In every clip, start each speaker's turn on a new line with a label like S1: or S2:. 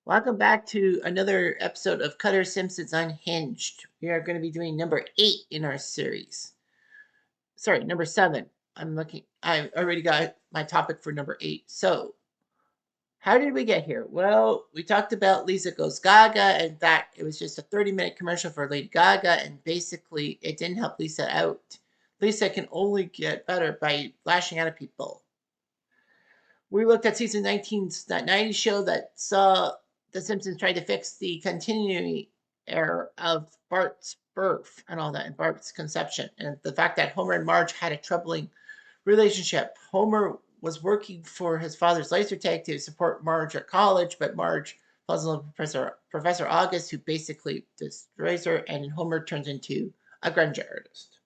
S1: Welcome back to another episode of Cutter Simpsons Unhinged. We are going to be doing number 8 in our series. Sorry, number 7. I already got my topic for number 8. So, how did we get here? Well, we talked about Lisa Goes Gaga. In fact, it was just a 30-minute commercial for Lady Gaga, and basically, it didn't help Lisa out. Lisa can only get better by lashing out at people. We looked at season 19's that 90s show that saw the Simpsons try to fix the continuing error of Bart's birth and all that, and Bart's conception, and the fact that Homer and Marge had a troubling relationship. Homer was working for his father's laser tag to support Marge at college, but Marge falls in love with Professor August, who basically destroys her, and Homer turns into a grunge artist.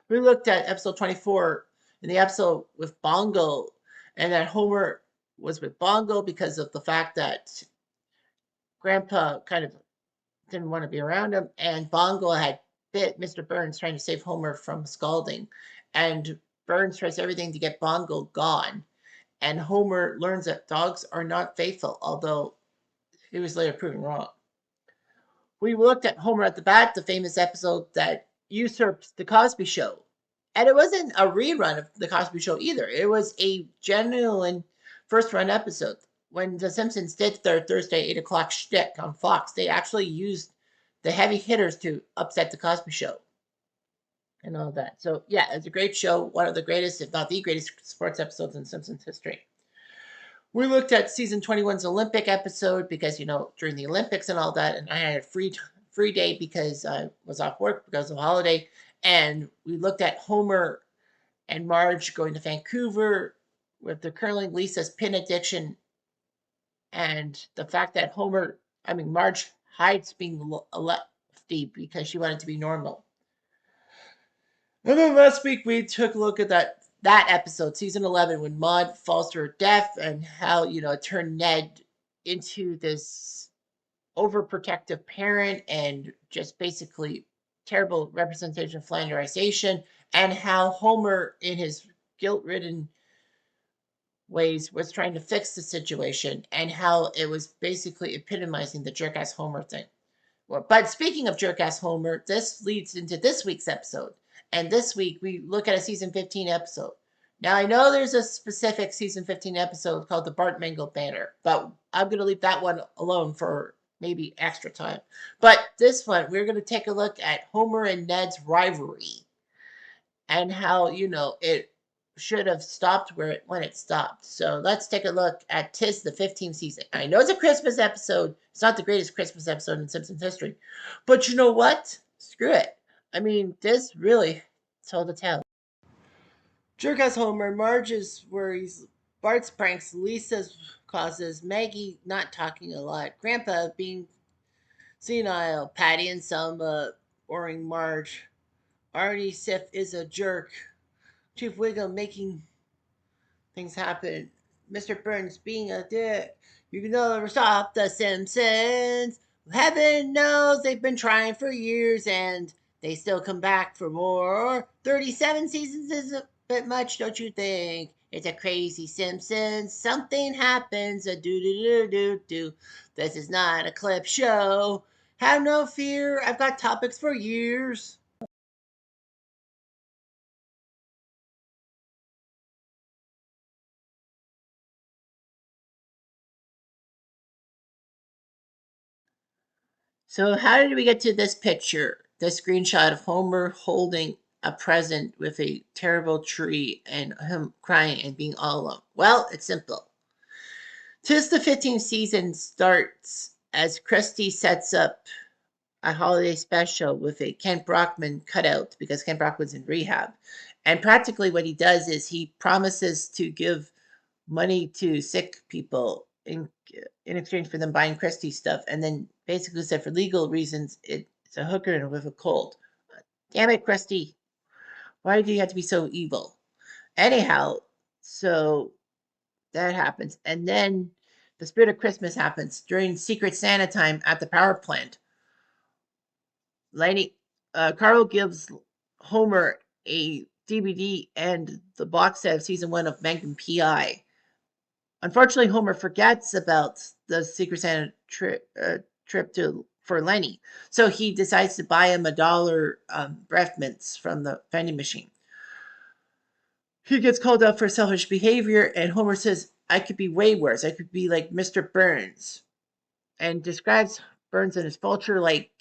S1: We looked at episode 24 in the episode with Bongo, and that Homer was with Bongo because of the fact that Grandpa kind of didn't want to be around him, and Bongo had bit Mr. Burns trying to save Homer from scalding, and Burns tries everything to get Bongo gone, and Homer learns that dogs are not faithful, although he was later proven wrong. We looked at Homer at the Bat, the famous episode that usurped The Cosby Show. And it wasn't a rerun of The Cosby Show either. It was a genuine first run episode. When The Simpsons did their Thursday 8 o'clock shtick on Fox, they actually used the heavy hitters to upset The Cosby Show and all that. So, yeah, it's a great show. One of the greatest, if not the greatest, sports episodes in Simpsons history. We looked at season 21's Olympic episode because, during the Olympics and all that, and I had a free day because I was off work because of the holiday. And we looked at Homer and Marge going to Vancouver with the curling, Lisa's pin addiction, and the fact that Marge hides being a lefty because she wanted to be normal. And then last week we took a look at that episode, season 11, when Maude falls to her death, and how it turned Ned into this overprotective parent and just basically terrible representation of Flanderization, and how Homer, in his guilt-ridden ways, was trying to fix the situation, and how it was basically epitomizing the jerk-ass Homer thing. Well, but speaking of jerk-ass Homer, this leads into this week's episode. And this week, we look at a season 15 episode. Now, I know there's a specific season 15 episode called the Bart Mangle Banner, but I'm going to leave that one alone for maybe extra time. But this one, we're going to take a look at Homer and Ned's rivalry and how, it should have stopped when it stopped. So let's take a look at Tis the 15th season. I know it's a Christmas episode. It's not the greatest Christmas episode in Simpsons history. But you know what? Screw it. I mean, this really told the tale. Jerk-ass Homer, Marge's worries, Bart's pranks, Lisa's causes, Maggie not talking a lot, Grandpa being senile, Patty and Selma boring Marge, Arnie Sif is a jerk, Chief Wiggum making things happen, Mr. Burns being a dick. You can never stop the Simpsons. Heaven knows they've been trying for years and they still come back for more. 37 seasons is a bit much, don't you think? It's a crazy Simpsons. Something happens. A do do do do do. This is not a clip show. Have no fear. I've got topics for years. So, how did we get to this picture? The screenshot of Homer holding a present with a terrible tree and him crying and being all alone. Well, it's simple. Tis the 15th season starts as Krusty sets up a holiday special with a Kent Brockman cutout because Kent Brockman's in rehab. And practically what he does is he promises to give money to sick people in exchange for them buying Christie stuff, and then basically said for legal reasons it's a hooker and with a cold. Damn it, Krusty! Why do you have to be so evil? Anyhow, so that happens, and then the spirit of Christmas happens during Secret Santa time at the power plant. Lenny, Carl gives Homer a DVD and the box set of season 1 of Magnum PI. Unfortunately, Homer forgets about the Secret Santa trip for Lenny, so he decides to buy him $1 breath mints from the vending machine. He gets called out for selfish behavior, and Homer says, "I could be way worse. I could be like Mr. Burns," and describes Burns and his vulture-like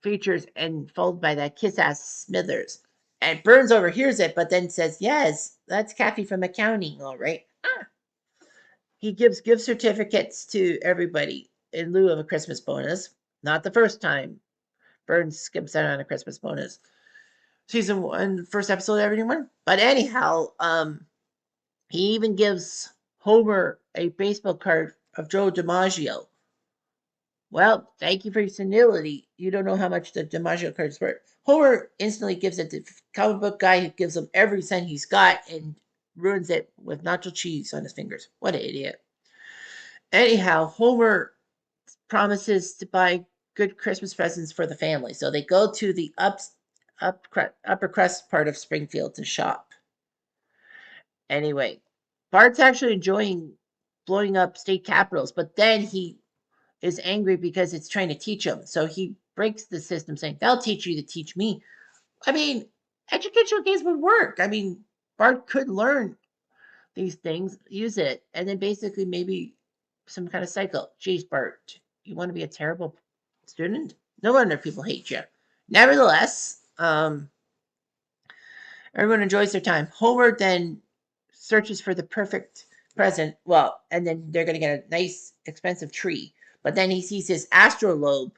S1: features, and followed by that kiss-ass Smithers. And Burns overhears it, but then says, "Yes, that's Kathy from accounting, all right." He gives gift certificates to everybody in lieu of a Christmas bonus. Not the first time Burns skips out on a Christmas bonus. Season 1, first episode, everyone. But anyhow, he even gives Homer a baseball card of Joe DiMaggio. Well, thank you for your senility. You don't know how much the DiMaggio card is worth. Homer instantly gives it to the comic book guy, who gives him every cent he's got and ruins it with nacho cheese on his fingers. What an idiot. Anyhow, Homer promises to buy good Christmas presents for the family. So they go to the upper crust part of Springfield to shop. Anyway, Bart's actually enjoying blowing up state capitals, but then he is angry because it's trying to teach him. So he breaks the system, saying, "They'll teach you to teach me." I mean, educational games would work. I mean, Bart could learn these things, use it, and then basically maybe some kind of cycle. Geez, Bart, you want to be a terrible student? No wonder people hate you. Nevertheless, everyone enjoys their time. Homer then searches for the perfect present. Well, and then they're going to get a nice, expensive tree. But then he sees his astrolabe,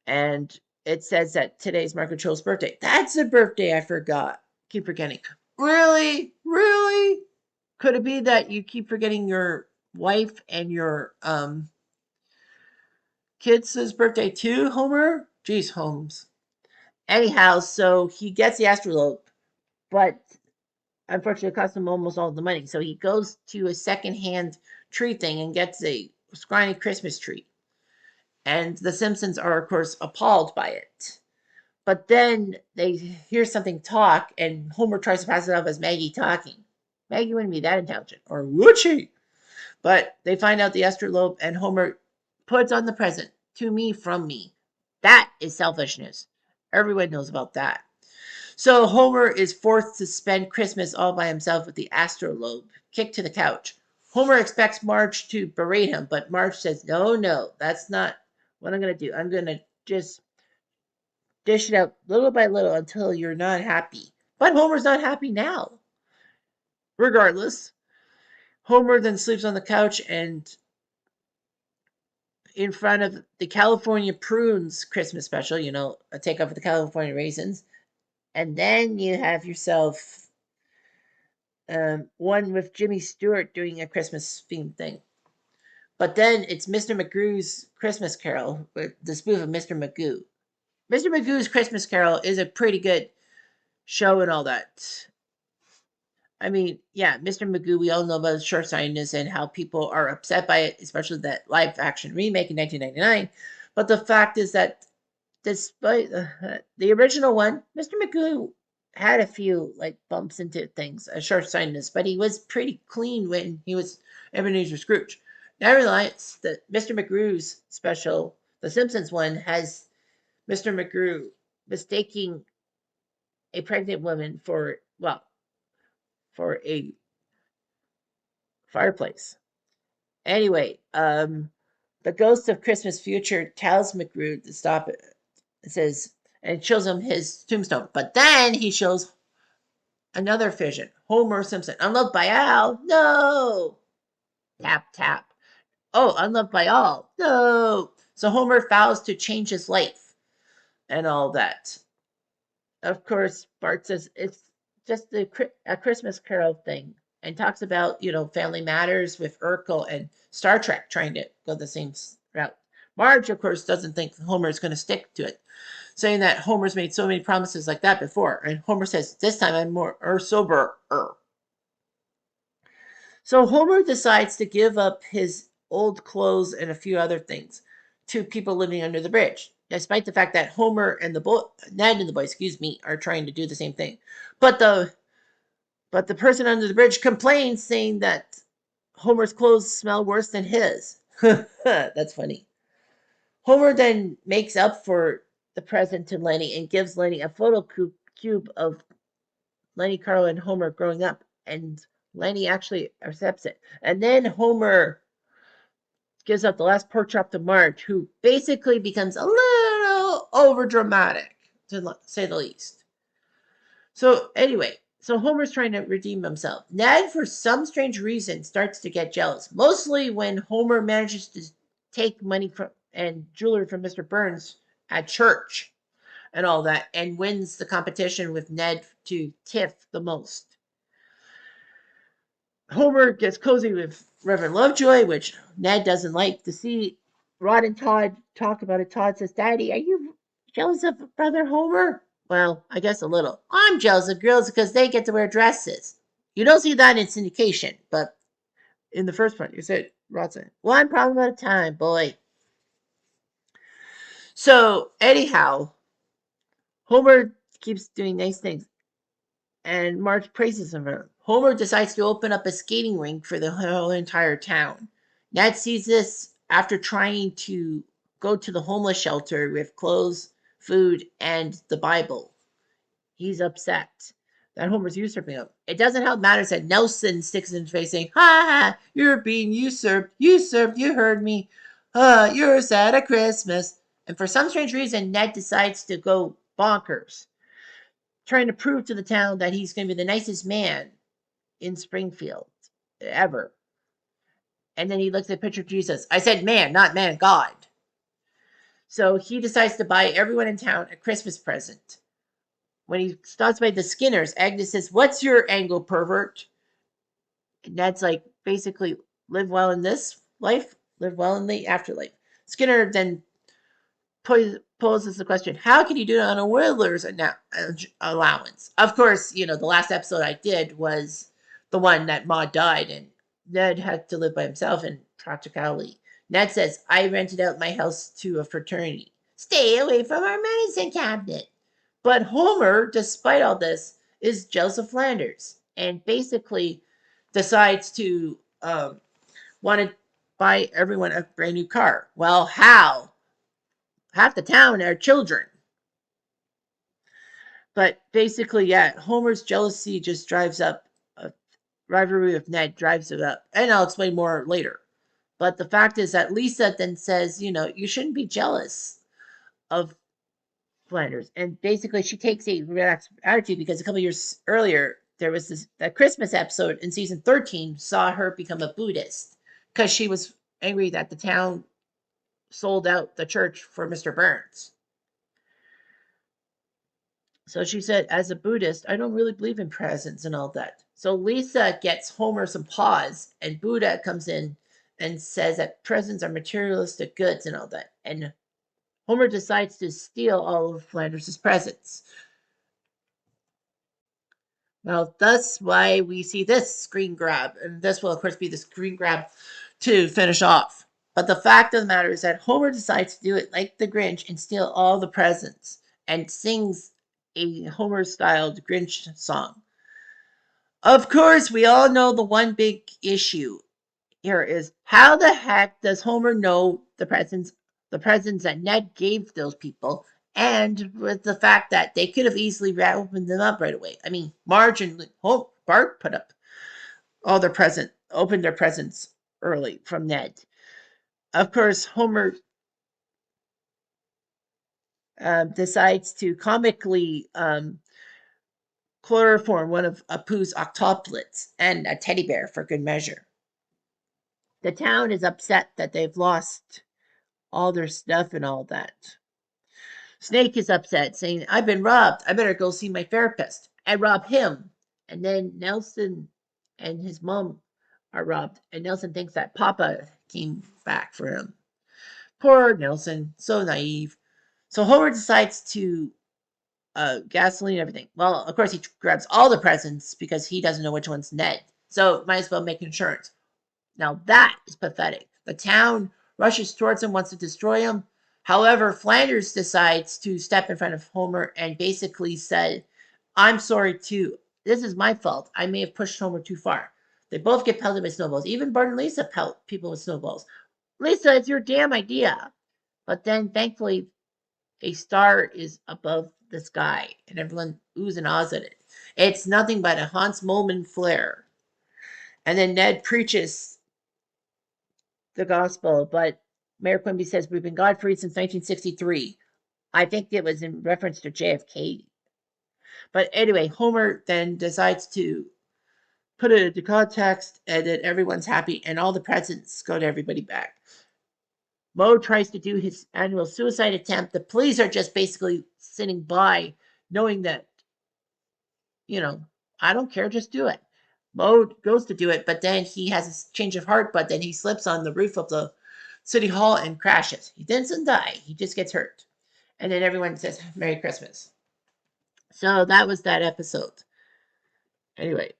S1: and it says that today's Marco Cho's birthday. That's a birthday I forgot. Keep forgetting. Really? Really? Could it be that you keep forgetting your wife and your kids' birthday too, Homer? Jeez, Holmes. Anyhow, so he gets the astrolabe, but unfortunately, it costs him almost all the money. So he goes to a secondhand tree thing and gets a scrawny Christmas tree. And the Simpsons are, of course, appalled by it. But then they hear something talk, and Homer tries to pass it off as Maggie talking. Maggie wouldn't be that intelligent, or would she? But they find out the astrolabe, and Homer puts on the present, "To me, from me." That is selfishness. Everyone knows about that. So Homer is forced to spend Christmas all by himself with the astrolabe, kicked to the couch. Homer expects Marge to berate him, but Marge says, "No, no, that's not what I'm going to do. I'm going to just dish it out little by little until you're not happy." But Homer's not happy now. Regardless, Homer then sleeps on the couch and in front of the California Prunes Christmas special, a takeoff of the California Raisins. And then you have yourself one with Jimmy Stewart doing a Christmas themed thing. But then it's Mr. Magoo's Christmas Carol with the spoof of Mr. Magoo. Mr. Magoo's Christmas Carol is a pretty good show and all that. I mean, yeah, Mr. Magoo, we all know about his short sightedness and how people are upset by it, especially that live action remake in 1999. But the fact is that despite the original one, Mr. Magoo had a few like bumps into things, a short sightedness, but he was pretty clean when he was Ebenezer Scrooge. Now I realize that Mr. Magoo's special, the Simpsons one, has Mr. Magoo mistaking a pregnant woman for a fireplace. Anyway, the ghost of Christmas future tells McGrew to stop it. It says, and shows him his tombstone. But then he shows another vision. Homer Simpson, unloved by Al. No. Tap, tap. Oh, unloved by all. No. So Homer vows to change his life and all that. Of course, Bart says it's just a Christmas Carol thing and talks about, family matters with Urkel and Star Trek trying to go the same route. Marge, of course, doesn't think Homer is going to stick to it, saying that Homer's made so many promises like that before. And Homer says, "This time I'm more sober." So Homer decides to give up his old clothes and a few other things to people living under the bridge, despite the fact that Homer and Ned and the boy, are trying to do the same thing. But the person under the bridge complains, saying that Homer's clothes smell worse than his. That's funny. Homer then makes up for the present to Lenny and gives Lenny a photo cube of Lenny, Carl, and Homer growing up. And Lenny actually accepts it. And then Homer gives up the last pork chop to Marge, who basically becomes a little over dramatic, to say the least. So anyway, so Homer's trying to redeem himself. Ned, for some strange reason, starts to get jealous. Mostly when Homer manages to take money from and jewelry from Mr. Burns at church and all that, and wins the competition with Ned to tiff the most. Homer gets cozy with Reverend Lovejoy, which Ned doesn't like to see. Rod and Todd talk about it. Todd says, "Daddy, are you jealous of brother Homer?" Well, I guess a little. I'm jealous of girls because they get to wear dresses. You don't see that in syndication, but in the first one, you said, Rod said, "One problem at a time, boy." So, anyhow, Homer keeps doing nice things, and Marge praises him for it. Homer decides to open up a skating rink for the whole entire town. Ned sees this after trying to go to the homeless shelter with clothes, food, and the Bible. He's upset that Homer's usurping him. It doesn't help matters that Nelson sticks in his face saying, "Ha ha, you're being usurped, usurped, you heard me. You're sad at Christmas." And for some strange reason, Ned decides to go bonkers, trying to prove to the town that he's going to be the nicest man in Springfield ever. And then he looks at the picture of Jesus. I said man, not man, God. So he decides to buy everyone in town a Christmas present. When he stops by the Skinners, Agnes says, "What's your angle, pervert?" And Ned's like, basically, live well in this life, live well in the afterlife. Skinner then poses the question, how can you do it on a Whittler's allowance? Of course, the last episode I did was the one that Maude died, and Ned had to live by himself in practicality. Ned says, I rented out my house to a fraternity. Stay away from our medicine cabinet. But Homer, despite all this, is jealous of Flanders and basically decides to want to buy everyone a brand new car. Well, how? Half the town are children. But basically, yeah, Homer's jealousy just drives up a rivalry with Ned, drives it up. And I'll explain more later. But the fact is that Lisa then says, you shouldn't be jealous of Flanders. And basically, she takes a relaxed attitude because a couple years earlier, there was that Christmas episode in season 13 saw her become a Buddhist because she was angry that the town sold out the church for Mr. Burns. So she said, as a Buddhist, I don't really believe in presents and all that. So Lisa gets Homer some paws, and Buddha comes in and says that presents are materialistic goods and all that. And Homer decides to steal all of Flanders' presents. Well, that's why we see this screen grab, and this will, of course, be the screen grab to finish off. But the fact of the matter is that Homer decides to do it like the Grinch and steal all the presents and sings a Homer-styled Grinch song. Of course, we all know the one big issue here is how the heck does Homer know the presents that Ned gave those people, and with the fact that they could have easily opened them up right away. I mean, Marge and Bart put up opened their presents early from Ned. Of course, Homer decides to comically chloroform one of Apu's octuplets and a teddy bear for good measure. The town is upset that they've lost all their stuff and all that. Snake is upset, saying, I've been robbed. I better go see my therapist. I rob him. And then Nelson and his mom are robbed. And Nelson thinks that Papa came back for him. Poor Nelson, so naive. So Homer decides to gasoline everything. Well, of course, he grabs all the presents because he doesn't know which one's Ned. So might as well make insurance. Now that is pathetic. The town rushes towards him, wants to destroy him. However, Flanders decides to step in front of Homer and basically said, I'm sorry too. This is my fault. I may have pushed Homer too far. They both get pelted with snowballs. Even Bart and Lisa pelt people with snowballs. Lisa, it's your damn idea. But then, thankfully, a star is above the sky, and everyone oohs and ahs at it. It's nothing but a Hans Moleman flare. And then Ned preaches the gospel, but Mayor Quimby says, we've been God free since 1963. I think it was in reference to JFK. But anyway, Homer then decides to put it into context, and then everyone's happy, and all the presents go to everybody back. Maude tries to do his annual suicide attempt. The police are just basically sitting by, knowing that, I don't care, just do it. Maude goes to do it, but then he has a change of heart, but then he slips on the roof of the city hall and crashes. He doesn't die, he just gets hurt. And then everyone says, Merry Christmas. So that was that episode. Anyway,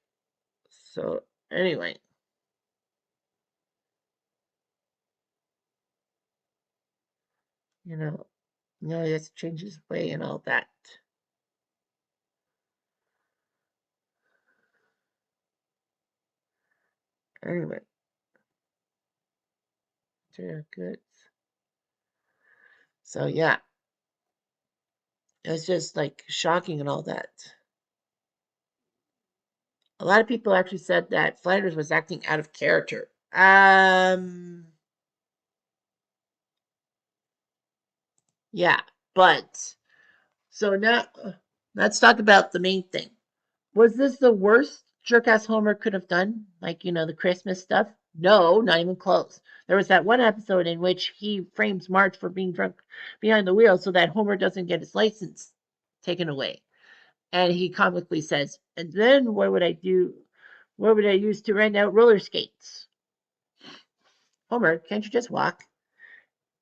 S1: so anyway. He has to change his way and all that. Anyway. Yeah, good. So yeah. It was just like shocking and all that. A lot of people actually said that Flanders was acting out of character. Yeah, but so now let's talk about the main thing. Was this the worst jerk-ass Homer could have done? Like, the Christmas stuff? No, not even close. There was that one episode in which he frames Marge for being drunk behind the wheel so that Homer doesn't get his license taken away. And he comically says, and then what would I do? What would I use to rent out roller skates? Homer, can't you just walk?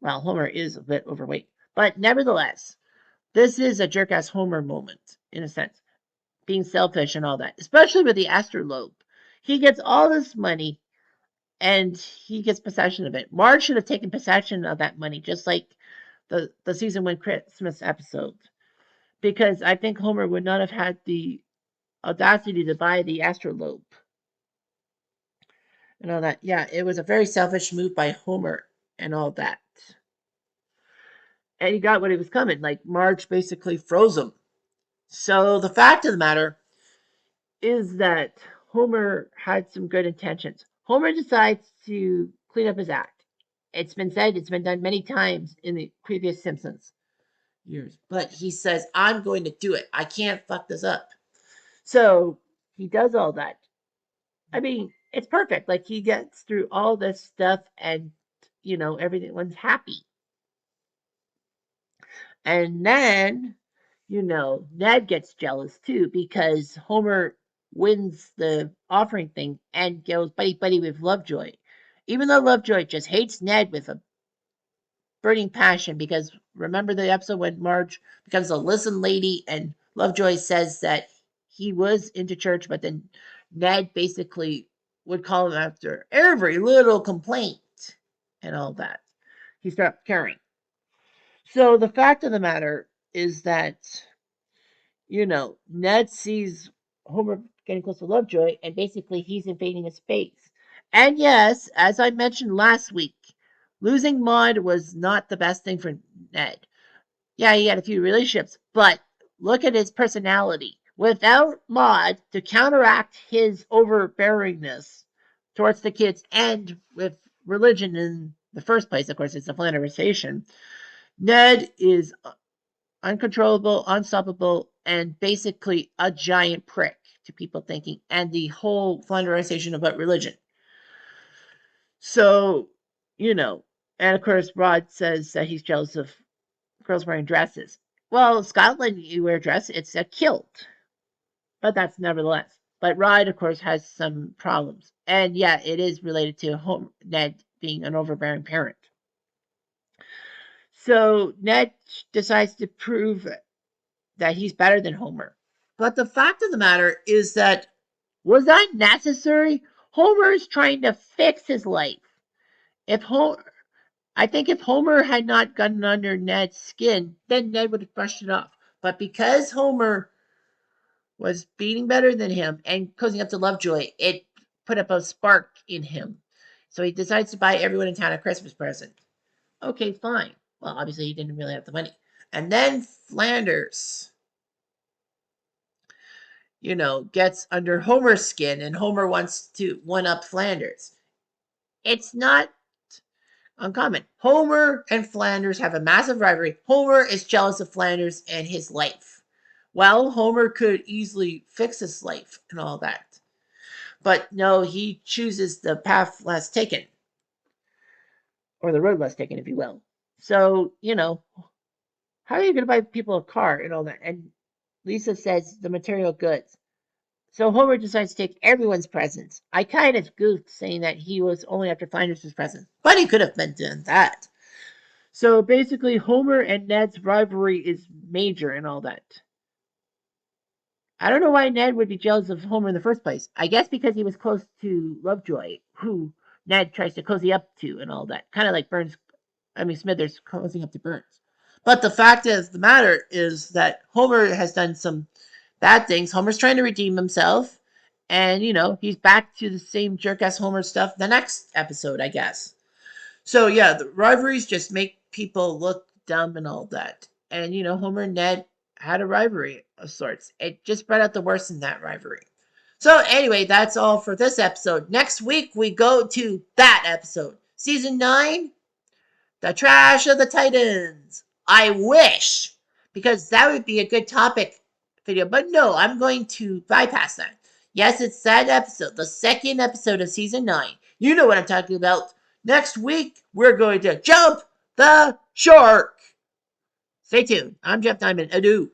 S1: Well, Homer is a bit overweight. But nevertheless, this is a jerk ass Homer moment, in a sense, being selfish and all that, especially with the astrolabe. He gets all this money and he gets possession of it. Marge should have taken possession of that money, just like the season one Christmas episode, because I think Homer would not have had the audacity to buy the astrolabe and all that. Yeah, it was a very selfish move by Homer and all that. And he got what he was coming. Like Marge basically froze him. So the fact of the matter is that Homer had some good intentions. Homer decides to clean up his act. It's been said, it's been done many times in the previous Simpsons years. But he says, I'm going to do it. I can't fuck this up. So he does all that. I mean, it's perfect. Like he gets through all this stuff and everyone's happy. And then, Ned gets jealous too because Homer wins the offering thing and goes buddy buddy with Lovejoy. Even though Lovejoy just hates Ned with a burning passion because remember the episode when Marge becomes a listen lady and Lovejoy says that he was into church, but then Ned basically would call him after every little complaint and all that. He stopped caring. So the fact of the matter is that, Ned sees Homer getting close to Lovejoy and basically he's invading his space. And yes, as I mentioned last week, losing Maude was not the best thing for Ned. Yeah, he had a few relationships, but look at his personality. Without Maude to counteract his overbearingness towards the kids and with religion in the first place, of course, it's a flanderization. Ned is uncontrollable, unstoppable, and basically a giant prick to people thinking, and the whole flanderization about religion. So, and of course, Rod says that he's jealous of girls wearing dresses. Well, Scotland, you wear a dress, it's a kilt, but that's nevertheless. But Rod, of course, has some problems, and yeah, it is related to Ned being an overbearing parent. So Ned decides to prove that he's better than Homer. But the fact of the matter is that was that necessary? Homer is trying to fix his life. If Homer, I think if Homer had not gotten under Ned's skin, then Ned would have brushed it off. But because Homer was beating better than him and cozying up to Lovejoy, it put up a spark in him. So he decides to buy everyone in town a Christmas present. Okay, fine. Well, obviously he didn't really have the money. And then Flanders, gets under Homer's skin, and Homer wants to one up Flanders. It's not uncommon. Homer and Flanders have a massive rivalry. Homer is jealous of Flanders and his life. Well, Homer could easily fix his life and all that. But no, he chooses the path less taken, or the road less taken, if you will. So, how are you going to buy people a car and all that? And Lisa says the material goods. So Homer decides to take everyone's presents. I kind of goofed saying that he was only after Flanders' presents, but he could have been doing that. So basically, Homer and Ned's rivalry is major and all that. I don't know why Ned would be jealous of Homer in the first place. I guess because he was close to Lovejoy, who Ned tries to cozy up to and all that. Kind of like Smithers cozying up to Burns. But the fact is, the matter is that Homer has done some bad things. Homer's trying to redeem himself. And, he's back to the same jerk ass Homer stuff the next episode, I guess. So, yeah, the rivalries just make people look dumb and all that. And, Homer and Ned had a rivalry of sorts. It just brought out the worst in that rivalry. So, anyway, that's all for this episode. Next week, we go to that episode. Season 9, The Trash of the Titans. I wish, because that would be a good topic video. But no, I'm going to bypass that. Yes, it's that episode, the second episode of season 9. You know what I'm talking about. Next week, we're going to jump the shark. Stay tuned. I'm Jeff Diamond. Adieu.